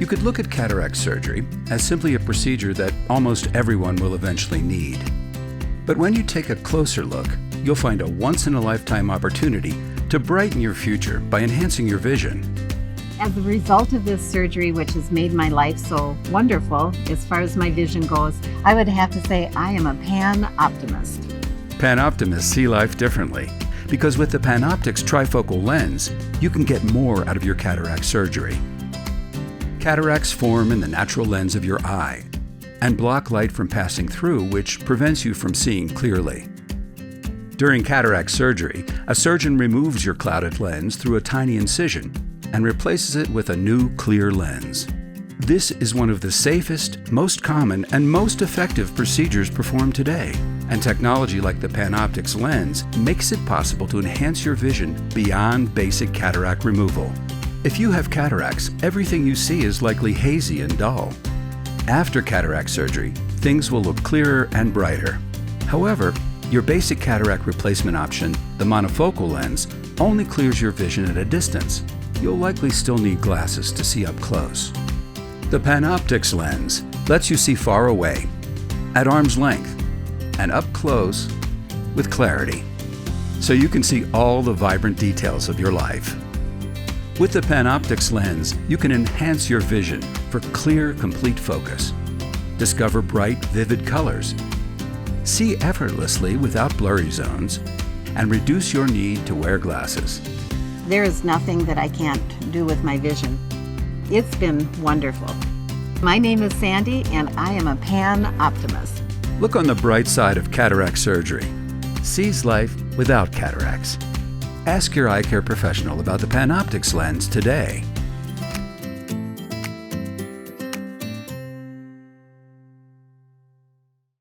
You could look at cataract surgery as simply a procedure that almost everyone will eventually need. But when you take a closer look, you'll find a once-in-a-lifetime opportunity to brighten your future by enhancing your vision. As a result of this surgery, which has made my life so wonderful as far as my vision goes, I would have to say I am a pan-optimist. Pan-optimists see life differently, because with the PanOptix trifocal lens, you can get more out of your cataract surgery. Cataracts form in the natural lens of your eye and block light from passing through, which prevents you from seeing clearly. During cataract surgery, a surgeon removes your clouded lens through a tiny incision and replaces it with a new clear lens. This is one of the safest, most common, and most effective procedures performed today, and technology like the PanOptix lens makes it possible to enhance your vision beyond basic cataract removal. If you have cataracts, everything you see is likely hazy and dull. After cataract surgery, things will look clearer and brighter. However, your basic cataract replacement option, the Monofocal Lens, only clears your vision at a distance. You'll likely still need glasses to see up close. The PanOptix lens lets you see far away, at arm's length, and up close with clarity, so you can see all the vibrant details of your life. With the PanOptix lens, you can enhance your vision for clear, complete focus, discover bright, vivid colors, see effortlessly without blurry zones, and reduce your need to wear glasses. There is nothing that I can't do with my vision. It's been wonderful. My name is Sandy, and I am a pan-optimist. Look on the bright side of cataract surgery. Seize life without cataracts. Ask your eye care professional about the PanOptix lens today.